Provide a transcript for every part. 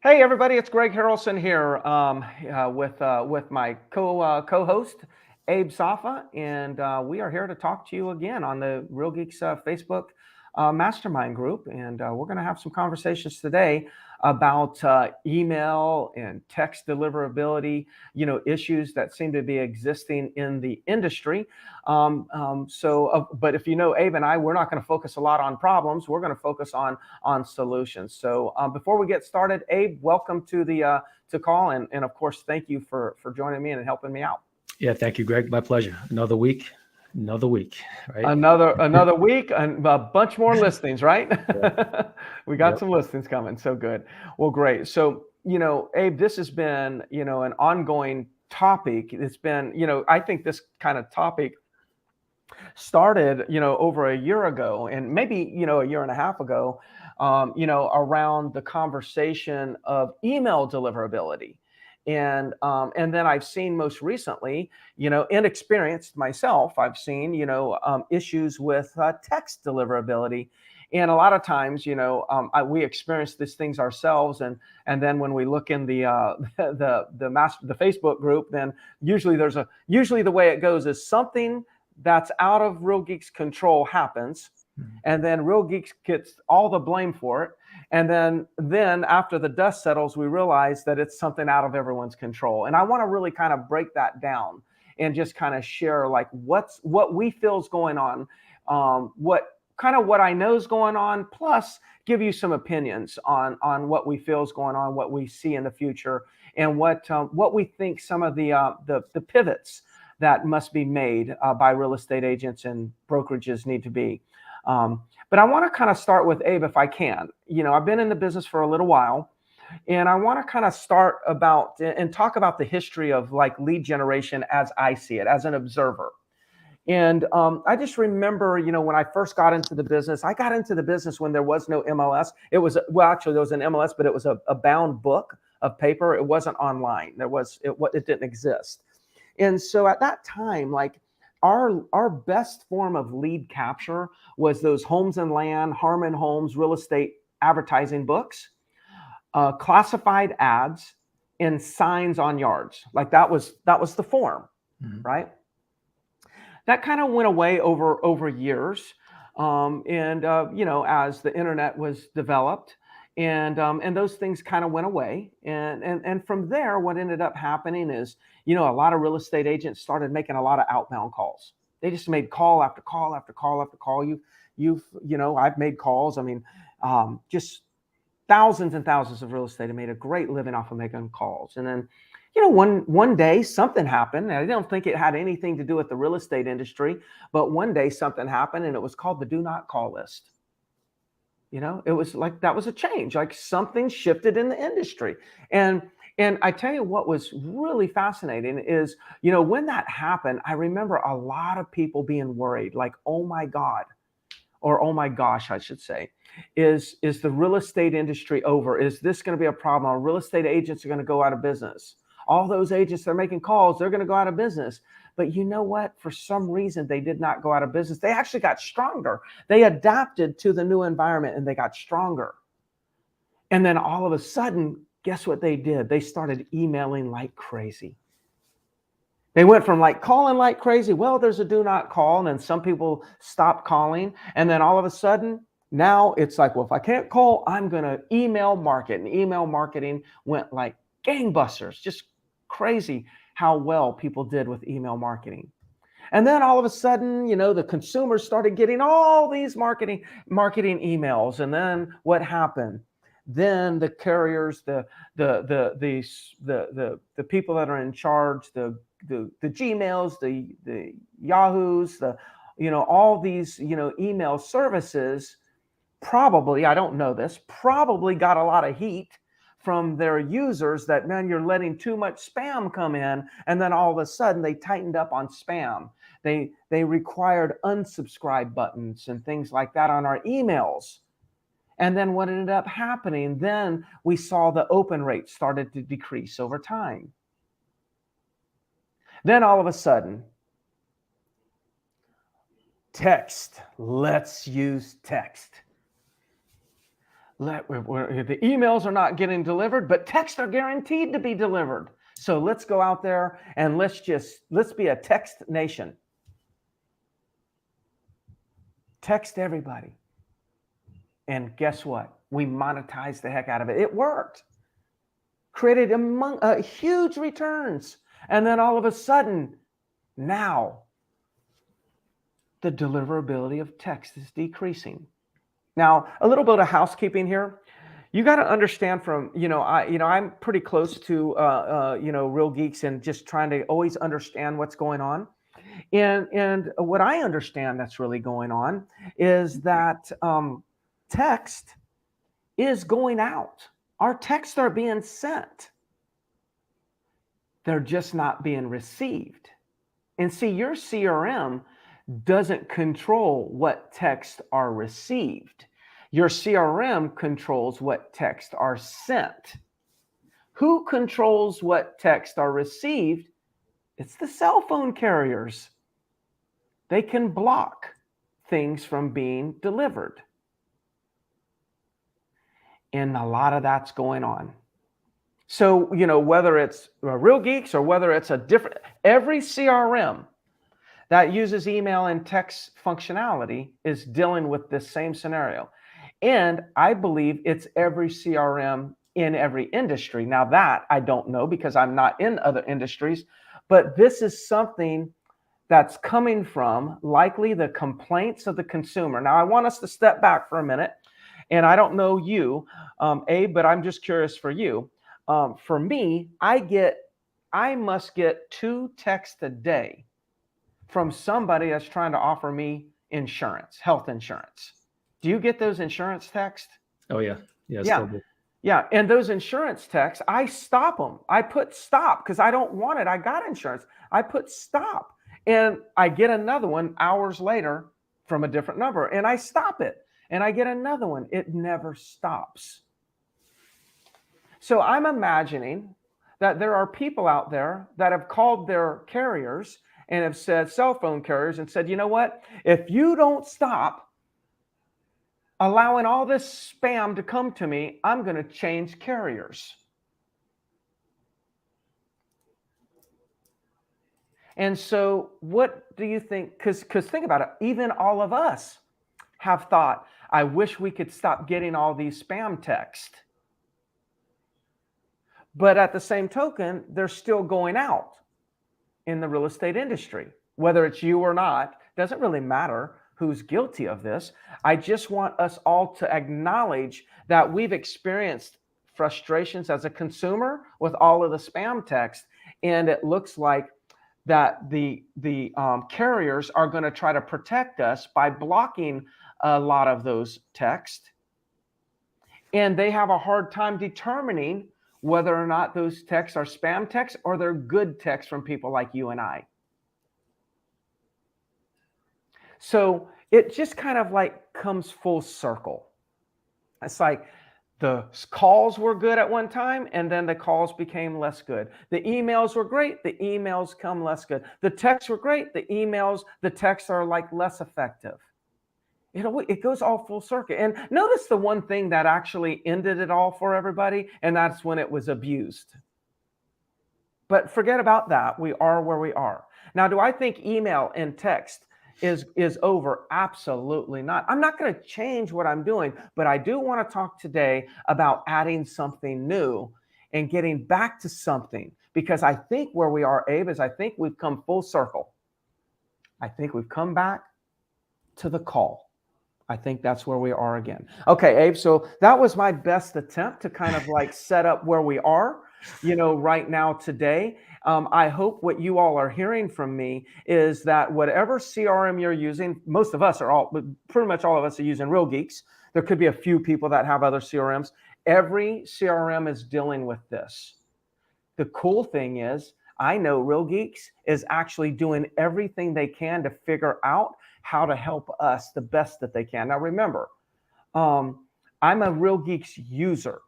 Hey everybody, it's Greg Harrelson here with my co-host Abe Safa, and we are here to talk to you again on the Real Geeks Facebook Mastermind group, and we're going to have some conversations today about email and text deliverability, issues that seem to be existing in the industry. But if you know Abe and I, we're not going to focus a lot on problems. We're going to focus on solutions. So before we get started, Abe, welcome to the call, and of course, thank you for joining me and helping me out. Yeah, thank you, Greg. My pleasure. Another week, right? Another week and a bunch more listings, right? We got Yep. some listings coming. So good. Well, great. So, Abe, this has been, an ongoing topic. It's been, I think this kind of topic started, over a year ago and maybe, a year and a half ago, around the conversation of email deliverability. And then I've seen most recently, inexperienced myself, I've seen, issues with text deliverability. And a lot of times, we experience these things ourselves, and then when we look in the the Facebook group, then usually the way it goes is something that's out of Real Geeks control happens, and then Real Geeks gets all the blame for it. And then after the dust settles, we realize that it's something out of everyone's control. And I want to really kind of break that down and just kind of share like what we feel is going on, what I know is going on, plus give you some opinions on what we feel is going on, what we see in the future, and what we think some of the pivots that must be made by real estate agents and brokerages need to be. But I want to kind of start with Abe, if I can. I've been in the business for a little while, and I want to kind of start about and talk about the history of like lead generation as I see it, as an observer. And I just remember, when I first got into the business, I got into the business when there was no MLS. Actually, there was an MLS, but it was a bound book of paper. It wasn't online. It didn't exist. And so at that time, like our best form of lead capture was those Homes and Land, Harmon Homes, real estate advertising books, classified ads, and signs on yards. Like that was the form, right? That kind of went away over years, as the internet was developed, and those things kind of went away, and from there, what ended up happening is, a lot of real estate agents started making a lot of outbound calls. They just made call after call after call after call. I've made calls. I mean, just thousands and thousands of real estate have made a great living off of making calls, and then one day something happened. I don't think it had anything to do with the real estate industry, but one day something happened, and it was called the do not call list. It was like that was a change, like something shifted in the industry. And I tell you what was really fascinating is, when that happened, I remember a lot of people being worried, like, oh my God, or oh my gosh, I should say, is the real estate industry over? Is this going to be a problem? Are real estate agents are going to go out of business? All those agents that are making calls, they're going to go out of business. But you know what? For some reason, they did not go out of business. They actually got stronger. They adapted to the new environment and they got stronger. And then all of a sudden, guess what they did? They started emailing like crazy. They went from like calling like crazy. Well, there's a do not call. And then some people stopped calling. And then all of a sudden, now it's like, well, if I can't call, I'm going to email market. And email marketing went like gangbusters, just crazy how well people did with email marketing. And then all of a sudden, the consumers started getting all these marketing emails. And then what happened? Then the carriers, the people that are in charge, the Gmails, the Yahoos, all these, email services probably, I don't know this, probably got a lot of heat from their users that, man, you're letting too much spam come in. And then all of a sudden they tightened up on spam. They required unsubscribe buttons and things like that on our emails. And then what ended up happening, then we saw the open rate started to decrease over time. Then all of a sudden, text, let's use text. The emails are not getting delivered, but texts are guaranteed to be delivered. So let's go out there and let's be a text nation. Text everybody. And guess what? We monetized the heck out of it. It worked. Created huge returns. And then all of a sudden, now the deliverability of text is decreasing. Now, a little bit of housekeeping here. You got to understand from, I'm pretty close to, Real Geeks and just trying to always understand what's going on. And what I understand that's really going on is that text is going out. Our texts are being sent. They're just not being received. And see, your CRM doesn't control what texts are received. Your CRM controls what texts are sent. Who controls what texts are received? It's the cell phone carriers. They can block things from being delivered. And a lot of that's going on. So, whether it's Real Geeks or whether it's every CRM that uses email and text functionality is dealing with this same scenario. And I believe it's every CRM in every industry. Now that I don't know because I'm not in other industries, but this is something that's coming from likely the complaints of the consumer. Now I want us to step back for a minute, and I don't know you, Abe, but I'm just curious for you. For me, I must get 2 texts a day from somebody that's trying to offer me insurance, health insurance. Do you get those insurance texts? Oh yeah. Yeah. Yeah. And those insurance texts, I stop them. I put stop because I don't want it. I got insurance. I put stop. And I get another one hours later from a different number and I stop it. And I get another one. It never stops. So I'm imagining that there are people out there that have called their carriers and have said, cell phone carriers, and said, you know what? If you don't stop allowing all this spam to come to me, I'm going to change carriers. And so what do you think? Because think about it. Even all of us have thought, I wish we could stop getting all these spam texts. But at the same token, they're still going out in the real estate industry. Whether it's you or not, doesn't really matter who's guilty of this. I just want us all to acknowledge that we've experienced frustrations as a consumer with all of the spam text, and it looks like that the carriers are going to try to protect us by blocking a lot of those texts, and they have a hard time determining whether or not those texts are spam texts or they're good texts from people like you and I. So it just kind of like comes full circle. It's like the calls were good at one time, and then the calls became less good. The emails were great. The emails come less good. The texts were great. The texts are like less effective. It goes all full circuit. And notice the one thing that actually ended it all for everybody, and that's when it was abused. But forget about that. We are where we are. Now, do I think email and text is over? Absolutely not. I'm not going to change what I'm doing, but I do want to talk today about adding something new and getting back to something, because I think where we are, Abe, is I think we've come full circle. I think we've come back to the call. I think that's where we are again. Okay, Abe, so that was my best attempt to kind of like set up where we are, right now today. I hope what you all are hearing from me is that whatever CRM you're using, pretty much all of us are using Real Geeks. There could be a few people that have other CRMs. Every CRM is dealing with this. The cool thing is, I know Real Geeks is actually doing everything they can to figure out how to help us the best that they can. Now, remember, I'm a Real Geeks user.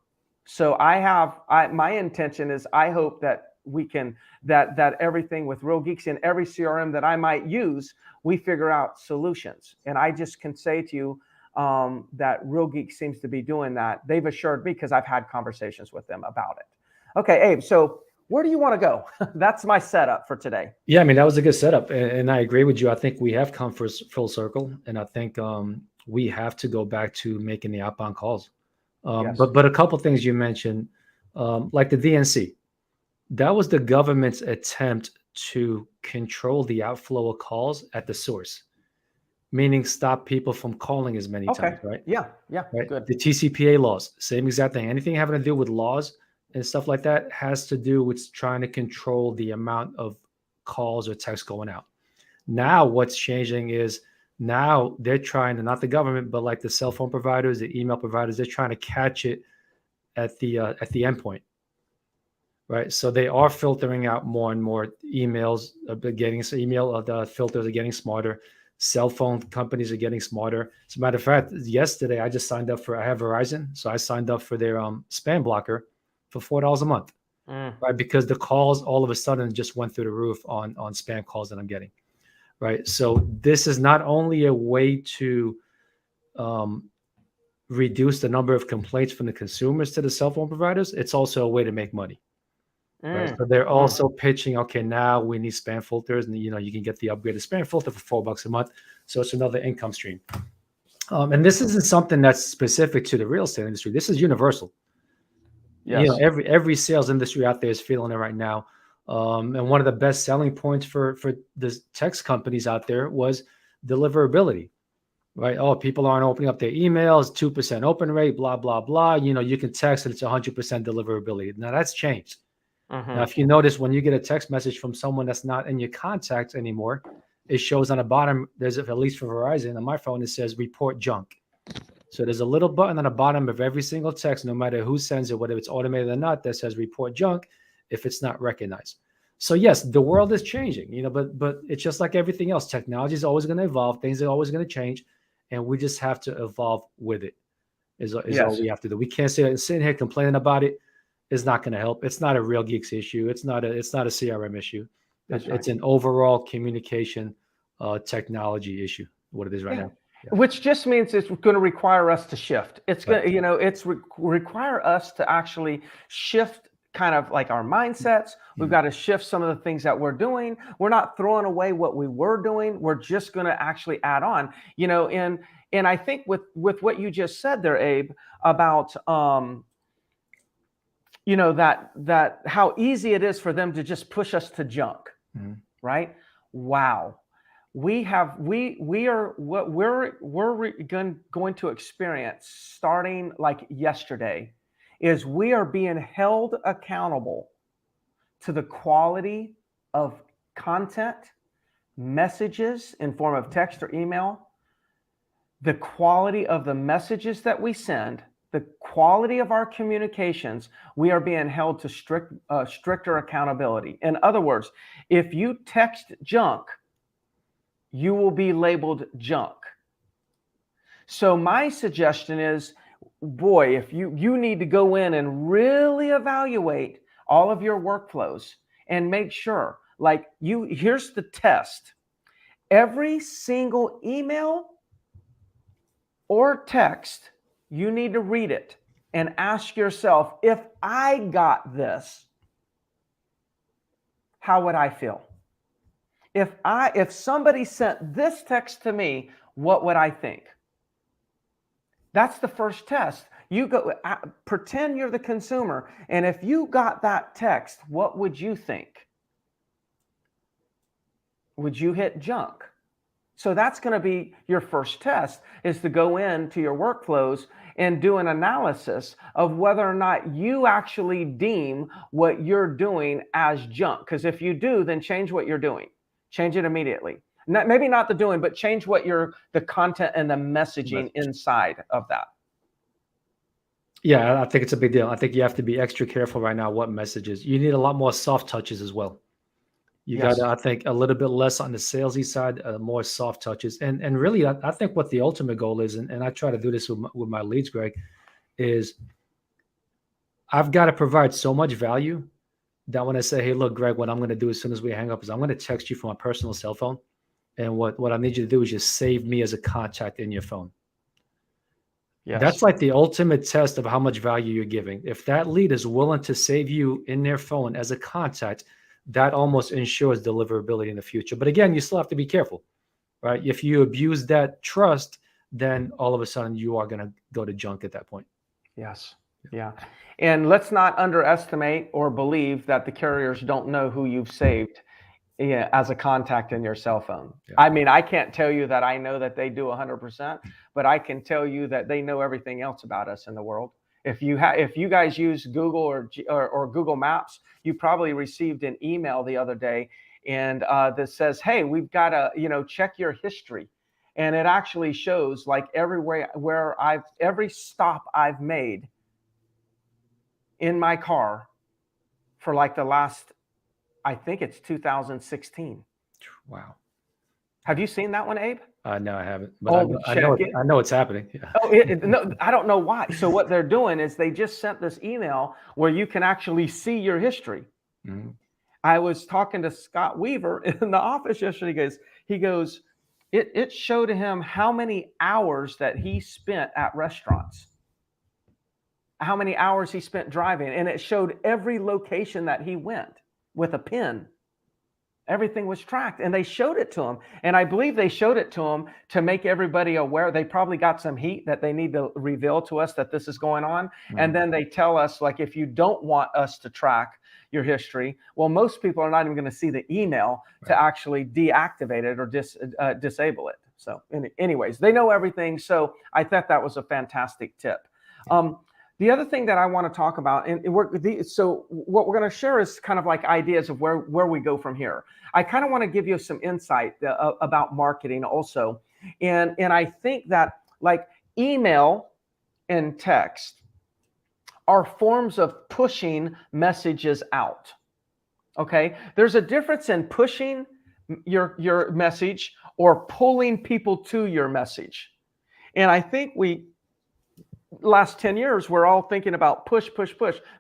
So my intention is I hope that we can, that everything with Real Geeks in every CRM that I might use, we figure out solutions. And I just can say to you, that Real Geek seems to be doing that. They've assured me because I've had conversations with them about it. Okay, Abe, so where do you want to go? That's my setup for today. Yeah, I mean, that was a good setup. And I agree with you. I think we have come full circle. And I think we have to go back to making the outbound calls. Yes. But a couple things you mentioned, like the DNC, that was the government's attempt to control the outflow of calls at the source, meaning stop people from calling as many Okay. times, right? Yeah. Yeah. Right. Good. The TCPA laws, same exact thing. Anything having to do with laws and stuff like that has to do with trying to control the amount of calls or texts going out. Now, what's changing is now they're trying to, not the government, but like the cell phone providers, the email providers, they're trying to catch it at the endpoint, right? So they are filtering out more and more emails. The filters are getting smarter. Cell phone companies are getting smarter. As a matter of fact, yesterday I just signed up I have Verizon, so I signed up for their spam blocker for $4 a month, right? Because the calls all of a sudden just went through the roof on spam calls that I'm getting, right? So this is not only a way to reduce the number of complaints from the consumers to the cell phone providers, it's also a way to make money. Right. So they're also pitching, okay, now we need spam filters, and you can get the upgraded spam filter for $4 a month. So it's another income stream. And this isn't something that's specific to the real estate industry. This is universal. Yes. Every sales industry out there is feeling it right now. And one of the best selling points for the text companies out there was deliverability. Right. Oh, people aren't opening up their emails, 2% open rate, blah, blah, blah. You can text and it's 100% deliverability. Now that's changed. Now, if you notice, when you get a text message from someone that's not in your contacts anymore, it shows on the bottom, there's, at least for Verizon, on my phone, it says report junk. So there's a little button on the bottom of every single text, no matter who sends it, whether it's automated or not, that says report junk if it's not recognized. So yes, the world is changing, but it's just like everything else. Technology is always going to evolve. Things are always going to change, and we just have to evolve with it is all we have to do. We can't sit here complaining about it. Is not going to help. It's not a Real Geeks issue. It's not a CRM issue. It's an overall communication technology issue. What it is right now. Yeah. Which just means it's going to require us to shift. It's going to, require us to actually shift kind of like our mindsets. We've got to shift some of the things that we're doing. We're not throwing away what we were doing. We're just going to actually add on, and I think with what you just said there, Abe, about, that how easy it is for them to just push us to junk, right? Wow. We're going to experience starting like yesterday is we are being held accountable to the quality of content, messages in form of text or email, the quality of the messages that we send, the quality of our communications. We are being held to stricter accountability. In other words, if you text junk, you will be labeled junk. So my suggestion is, boy, if you need to go in and really evaluate all of your workflows and make sure, here's the test. Every single email or text, you need to read it and ask yourself, if I got this, how would I feel? If somebody sent this text to me, what would I think? That's the first test. You go pretend you're the consumer, and if you got that text, what would you think? Would you hit junk? So that's going to be your first test, is to go into your workflows and do an analysis of whether or not you actually deem what you're doing as junk. Because if you do, then change what you're doing. Change it immediately. Maybe not the doing, but change the content and the messaging inside of that. Yeah, I think it's a big deal. I think you have to be extra careful right now what messages. You need a lot more soft touches as well. You got to, I think, a little bit less on the salesy side, more soft touches. And really, I think what the ultimate goal is, and I try to do this with my leads, Greg, is I've got to provide so much value that when I say, hey, look, Greg, what I'm going to do as soon as we hang up is I'm going to text you from my personal cell phone. And what I need you to do is just save me as a contact in your phone. That's Yes. like the ultimate test of how much value you're giving. If that lead is willing to save you in their phone as a contact, that almost ensures deliverability in the future. But again, you still have to be careful, right? If you abuse that trust, then all of a sudden you are going to go to junk at that point. Yes. Yeah. And let's not underestimate or believe that the carriers don't know who you've saved, yeah, as a contact in your cell phone. Yeah. I mean, I can't tell you that I know that they do 100%, but I can tell you that they know everything else about us in the world. If you guys use Google or Google Maps, you probably received an email the other day, and that says, "Hey, we've got to check your history," and it actually shows like everywhere where every stop I've made in my car for like the last, I think it's 2016. Wow. Have you seen that one, Abe? No, I haven't, but Oh, check it. I know it's happening. Yeah. Oh, no, I don't know why. So what they're doing is they just sent this email where you can actually see your history. Mm-hmm. I was talking to Scott Weaver in the office yesterday. He goes, it showed him how many hours that he spent at restaurants, how many hours he spent driving, and it showed every location that he went with a pin. Everything was tracked, and they showed it to him. And I believe they showed it to him to make everybody aware. They probably got some heat that they need to reveal to us that this is going on. Mm-hmm. And then they tell us, like, if you don't want us to track your history, well, most people are not even going to see the email to actually deactivate it or disable it. So anyways, they know everything. So I thought that was a fantastic tip. The other thing that I want to talk about, so what we're going to share is kind of like ideas of where we go from here. I kind of want to give you some insight about marketing also. And I think that like email and text are forms of pushing messages out. Okay. There's a difference in pushing your message or pulling people to your message. And I think last 10 years, we're all thinking about push,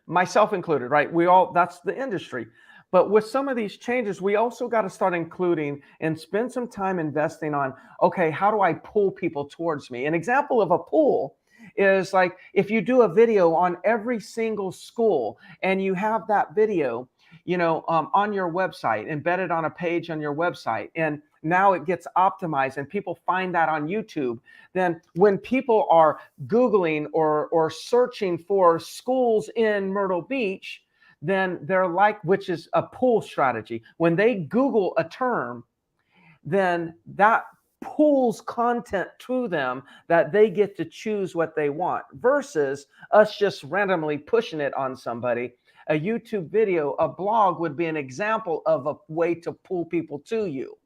myself included, right? That's the industry. But with some of these changes, we also got to start including and spend some time investing on, okay, how do I pull people towards me? An example of a pull is like if you do a video on every single school and you have that video, on your website, embedded on a page on your website, and now it gets optimized and people find that on YouTube, then when people are Googling or searching for schools in Myrtle Beach, then they're which is a pull strategy. When they Google a term, then that pulls content to them that they get to choose what they want versus us just randomly pushing it on somebody. A YouTube video, a blog would be an example of a way to pull people to you.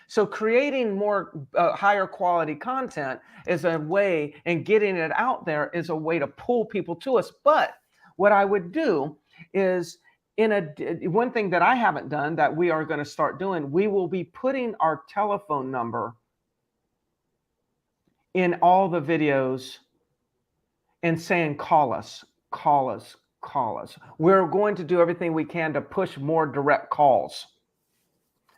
So creating more higher quality content is a way, and getting it out there is a way to pull people to us. But what I would do is one thing that I haven't done that we are going to start doing, we will be putting our telephone number in all the videos and saying, call us. We're going to do everything we can to push more direct calls.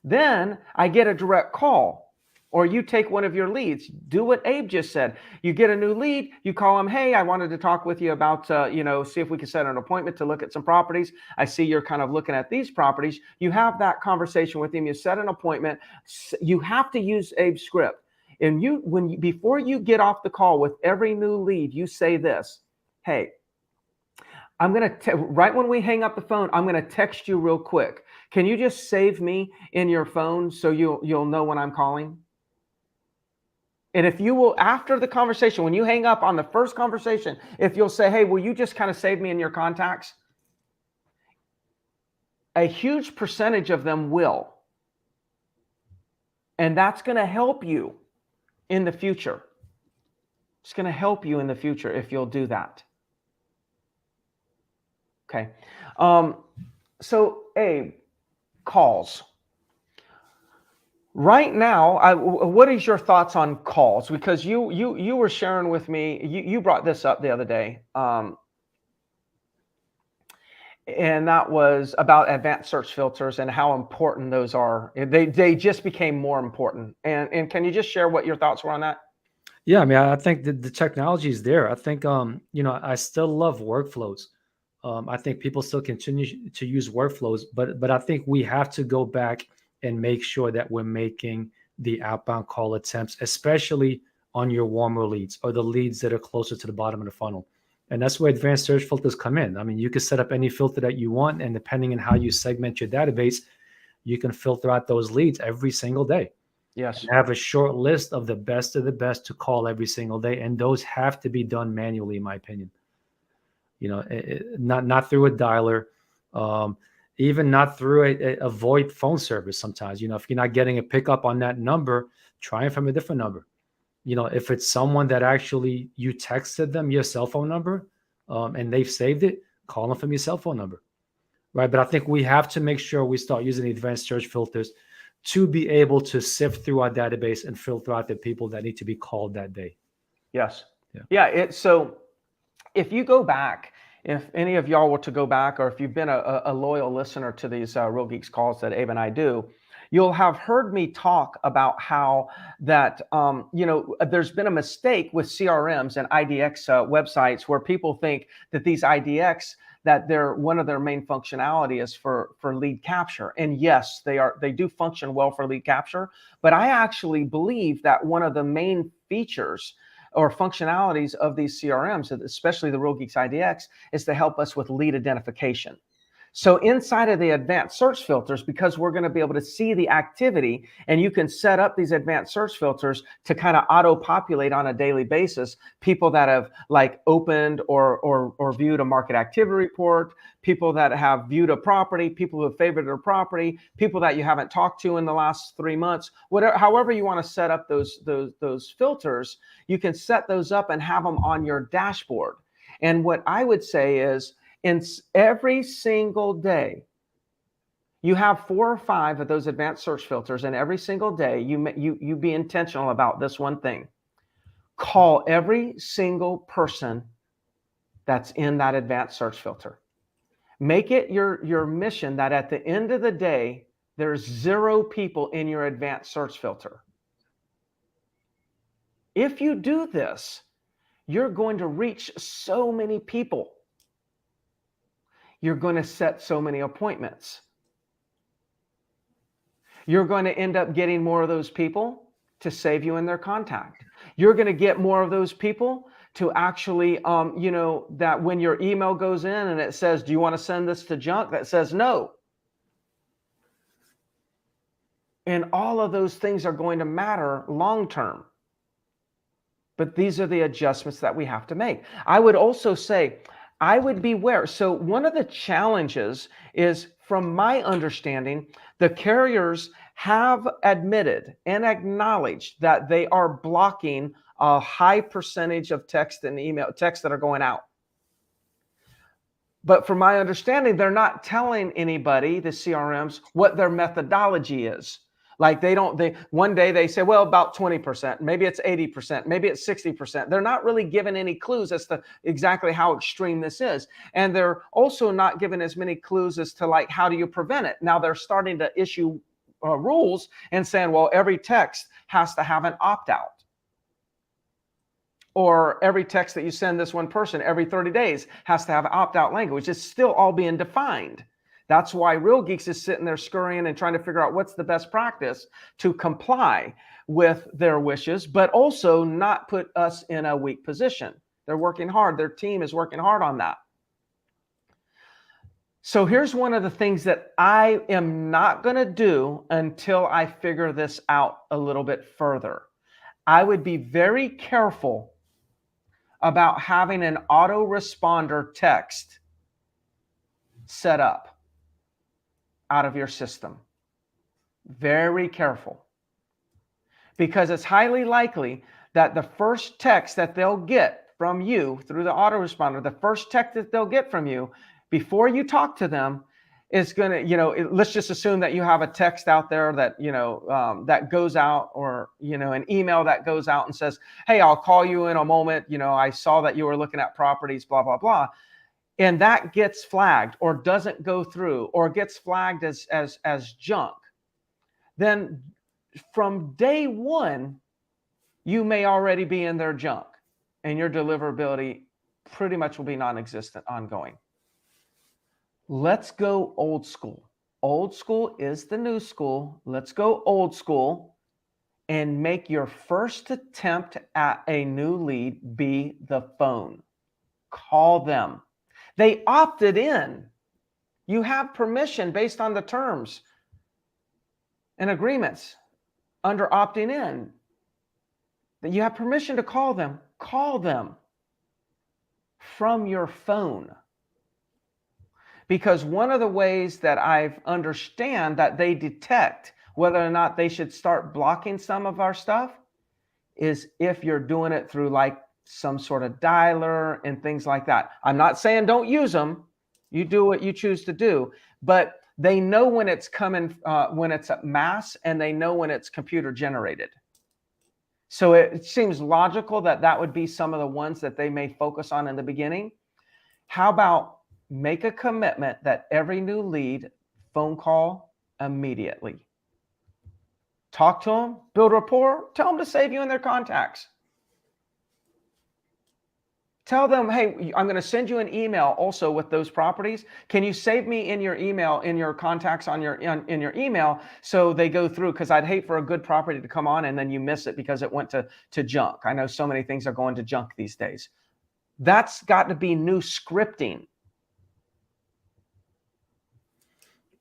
Then I get a direct call, or you take one of your leads. Do what Abe just said. You get a new lead, you call him, hey, I wanted to talk with you about, see if we can set an appointment to look at some properties. I see you're kind of looking at these properties. You have that conversation with him. You set an appointment. You have to use Abe's script. And before you get off the call with every new lead, you say this, hey, I'm going to, right when we hang up the phone, I'm going to text you real quick. Can you just save me in your phone so you'll know when I'm calling? And if you will, after the conversation, when you hang up on the first conversation, if you'll say, hey, will you just kind of save me in your contacts? A huge percentage of them will. And that's going to help you in the future. It's going to help you in the future if you'll do that. Okay. So Abe, calls. Right now, what is your thoughts on calls? Because you were sharing with me, you brought this up the other day, and that was about advanced search filters and how important those are. They just became more important. And can you just share what your thoughts were on that? Yeah, I mean, I think the technology is there. I think, I still love workflows. I think people still continue to use workflows, but I think we have to go back and make sure that we're making the outbound call attempts, especially on your warmer leads or the leads that are closer to the bottom of the funnel. And that's where advanced search filters come in. I mean, you can set up any filter that you want, and depending on how you segment your database, you can filter out those leads every single day Yes. and have a short list of the best to call every single day. And those have to be done manually, in my opinion. Not through a dialer, um, even not through a VoIP phone service. Sometimes, if you're not getting a pickup on that number, try it from a different number. If it's someone that actually you texted them your cell phone number, and they've saved it, call them from your cell phone number. Right. But I think we have to make sure we start using the advanced search filters to be able to sift through our database and filter out the people that need to be called that day. Yes. Yeah. Yeah. So if you go back, if any of y'all were to go back, or if you've been a loyal listener to these Real Geeks calls that Abe and I do, you'll have heard me talk about how that, there's been a mistake with CRMs and IDX websites where people think that these IDX, that one of their main functionality is for lead capture. And yes, they do function well for lead capture, but I actually believe that one of the main features or functionalities of these CRMs, especially the Real Geeks IDX, is to help us with lead identification. So inside of the advanced search filters, because we're going to be able to see the activity, and you can set up these advanced search filters to kind of auto-populate on a daily basis people that have like opened or viewed a market activity report, people that have viewed a property, people who have favorited a property, people that you haven't talked to in the last 3 months, whatever, however you want to set up those filters, you can set those up and have them on your dashboard. And what I would say is, in every single day, you have 4 or 5 of those advanced search filters, and every single day you be intentional about this one thing. Call every single person that's in that advanced search filter. Make it your mission that at the end of the day, there's 0 people in your advanced search filter. If you do this, you're going to reach so many people. You're going to set so many appointments. You're going to end up getting more of those people to save you in their contact. You're going to get more of those people to actually, that when your email goes in and it says, do you want to send this to junk? That says no. And all of those things are going to matter long term. But these are the adjustments that we have to make. I would also say, I would beware. So one of the challenges is, from my understanding, the carriers have admitted and acknowledged that they are blocking a high percentage of text and email texts that are going out. But from my understanding, they're not telling anybody, the CRMs, what their methodology is. Like one day they say, well, about 20%, maybe it's 80%, maybe it's 60%. They're not really giving any clues as to exactly how extreme this is. And they're also not giving as many clues as to like, how do you prevent it? Now they're starting to issue rules and saying, well, every text has to have an opt-out. Or every text that you send this one person every 30 days has to have opt-out language. It's still all being defined. That's why Real Geeks is sitting there scurrying and trying to figure out what's the best practice to comply with their wishes, but also not put us in a weak position. They're working hard. Their team is working hard on that. So here's one of the things that I am not going to do until I figure this out a little bit further. I would be very careful about having an autoresponder text set up out of your system. Very careful. Because it's highly likely that the first text that they'll get from you through the autoresponder, the first text that they'll get from you before you talk to them is going to, let's just assume that you have a text out there that, that goes out, or, an email that goes out and says, hey, I'll call you in a moment. I saw that you were looking at properties, blah, blah, blah. And that gets flagged or doesn't go through or gets flagged as junk. Then from day one, you may already be in their junk, and your deliverability pretty much will be non-existent ongoing. Let's go old school. Old school is the new school. Let's go old school and make your first attempt at a new lead be the phone. Call them. They opted in. You have permission based on the terms and agreements under opting in that you have permission to call them. Call them from your phone. Because one of the ways that I understand that they detect whether or not they should start blocking some of our stuff is if you're doing it through like some sort of dialer and things like that. I'm not saying don't use them. You do what you choose to do, but they know when it's coming, when it's at mass, and they know when it's computer generated. So it seems logical that that would be some of the ones that they may focus on in the beginning. How about make a commitment that every new lead, phone call immediately. Talk to them, build rapport, tell them to save you in their contacts. Tell them, hey, I'm going to send you an email also with those properties. Can you save me in your email, in your contacts on your in your email, so they go through? Because I'd hate for a good property to come on and then you miss it because it went to junk. I know so many things are going to junk these days. That's got to be new scripting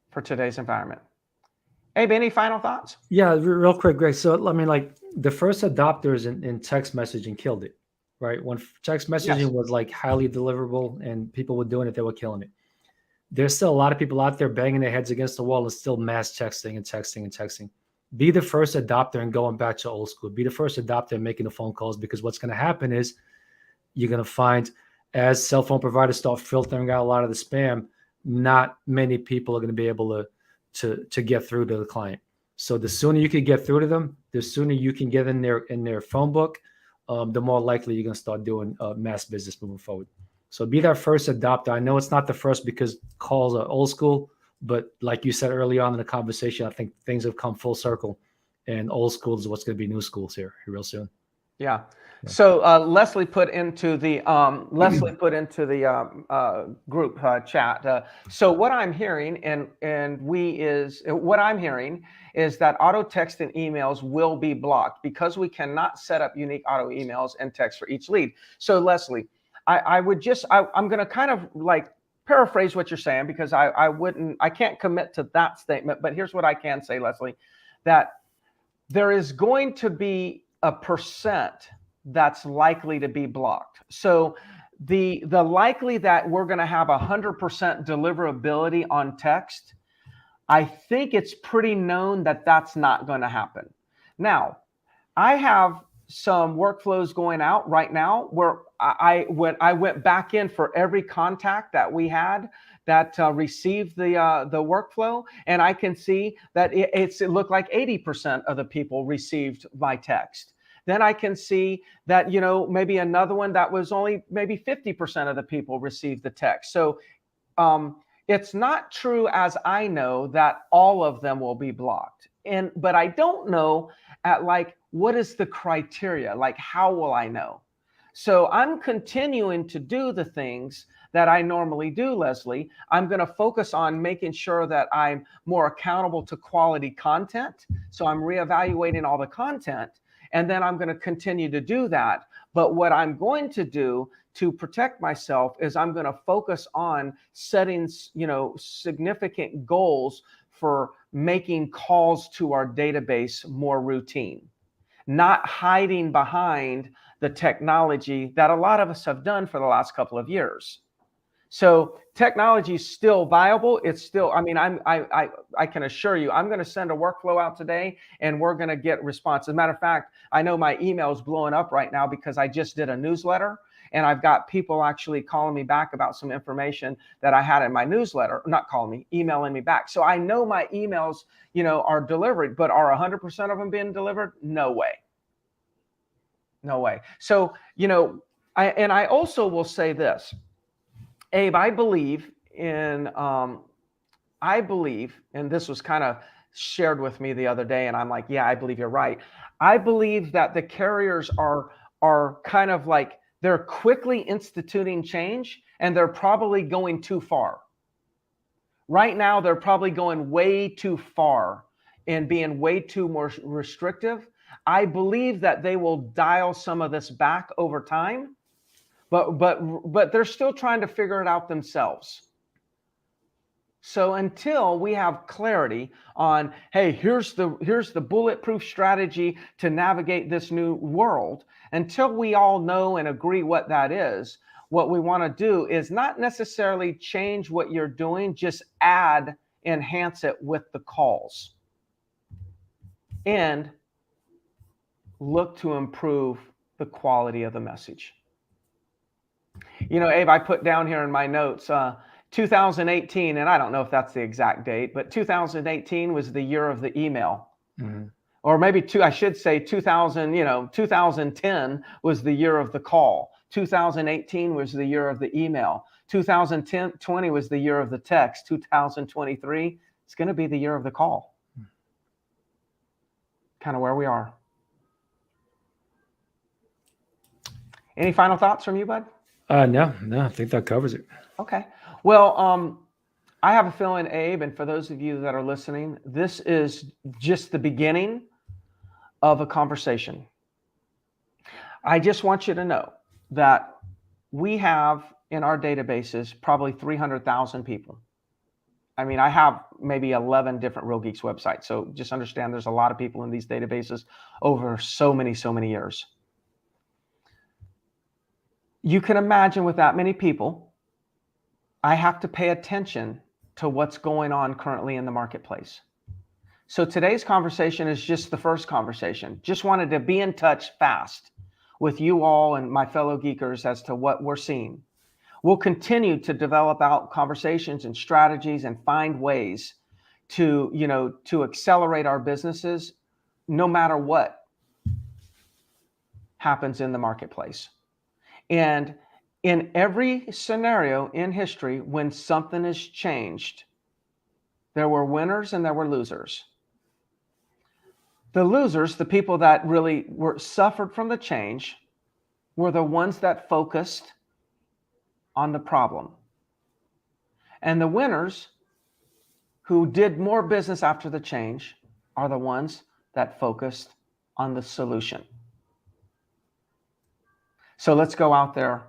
for today's environment. Abe, any final thoughts? Yeah, real quick, Greg. So I mean, like the first adopters in text messaging killed it, right? When text messaging was like highly deliverable and people were doing it, they were killing it. There's still a lot of people out there banging their heads against the wall and still mass texting and texting and texting. Be the first adopter and going back to old school. Be the first adopter and making the phone calls, because what's going to happen is you're going to find as cell phone providers start filtering out a lot of the spam, not many people are going to be able to get through to the client. So the sooner you can get through to them, the sooner you can get in their phone book, the more likely you're going to start doing mass business moving forward. So be that first adopter. I know it's not the first because calls are old school, but like you said early on in the conversation, I think things have come full circle, and old school is what's going to be new schools here real soon. Yeah. So Leslie put into the group chat. So what I'm hearing what I'm hearing is that auto text and emails will be blocked because we cannot set up unique auto emails and text for each lead. So Leslie, I'm going to kind of like paraphrase what you're saying, because I can't commit to that statement, but here's what I can say, Leslie, that there is going to be a percent that's likely to be blocked. So the likely that we're going to have 100% deliverability on text, I think it's pretty known that that's not going to happen. Now, I have some workflows going out right now where I went back in for every contact that we had that received the workflow, and I can see that it looked like 80% of the people received my text. Then I can see that, maybe another one that was only maybe 50% of the people received the text. So it's not true, as I know, that all of them will be blocked. But I don't know what is the criteria? Like, how will I know? So I'm continuing to do the things that I normally do, Leslie. I'm going to focus on making sure that I'm more accountable to quality content. So I'm reevaluating all the content. And then I'm going to continue to do that. But what I'm going to do to protect myself is I'm going to focus on setting, significant goals for making calls to our database more routine, not hiding behind the technology that a lot of us have done for the last couple of years. So technology is still viable. It's still, I can assure you, I'm going to send a workflow out today and we're going to get response. As a matter of fact, I know my email is blowing up right now because I just did a newsletter and I've got people actually calling me back about some information that I had in my newsletter, not calling me, emailing me back. So I know my emails, are delivered, but are 100% of them being delivered? No way. No way. So, I also will say this. Abe, I believe, and this was kind of shared with me the other day, and I'm like, yeah, I believe you're right. I believe that the carriers are kind of like, they're quickly instituting change, and they're probably going too far. Right now, they're probably going way too far and being way too more restrictive. I believe that they will dial some of this back over time, but they're still trying to figure it out themselves. So until we have clarity on, hey, here's the bulletproof strategy to navigate this new world, until we all know and agree what that is, what we want to do is not necessarily change what you're doing, just enhance it with the calls, and look to improve the quality of the message. You know, Abe, I put down here in my notes, 2018, and I don't know if that's the exact date, but 2018 was the year of the email. Mm-hmm. Or maybe I should say 2010 was the year of the call. 2018 was the year of the email. 2020 was the year of the text. 2023 is going to be the year of the call. Kind of where we are. Any final thoughts from you, bud? No, I think that covers it. Okay. Well, I have a feeling, Abe, and for those of you that are listening, this is just the beginning of a conversation. I just want you to know that we have in our databases probably 300,000 people. I mean, I have maybe 11 different Real Geeks websites. So just understand there's a lot of people in these databases over so many years. You can imagine with that many people, I have to pay attention to what's going on currently in the marketplace. So today's conversation is just the first conversation. Just wanted to be in touch fast with you all and my fellow geekers as to what we're seeing. We'll continue to develop out conversations and strategies and find ways to accelerate our businesses no matter what happens in the marketplace. And in every scenario in history, when something has changed, there were winners and there were losers. The losers, the people that really suffered from the change, were the ones that focused on the problem. And the winners, who did more business after the change, are the ones that focused on the solution. So let's go out there,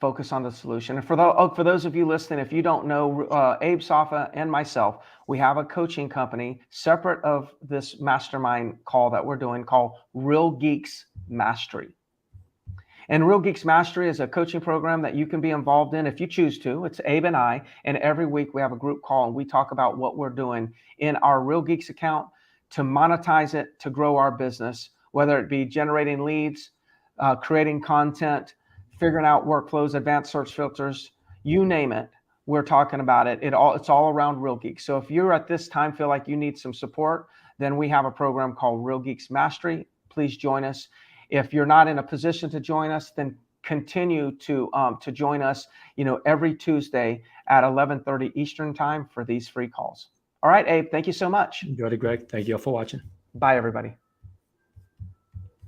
focus on the solution. And for those of you listening, if you don't know, Abe Safa and myself, we have a coaching company separate of this mastermind call that we're doing called Real Geeks Mastery. And Real Geeks Mastery is a coaching program that you can be involved in if you choose to. It's Abe and I, and every week we have a group call and we talk about what we're doing in our Real Geeks account to monetize it, to grow our business, whether it be generating leads, creating content, figuring out workflows, advanced search filters, you name it. We're talking about it. It's all around Real Geeks. So if you're at this time feel like you need some support, then we have a program called Real Geeks Mastery. Please join us. If you're not in a position to join us, then continue to join us, every Tuesday at 11:30 Eastern time for these free calls. All right, Abe, thank you so much. Good, Greg. Thank you all for watching. Bye, everybody.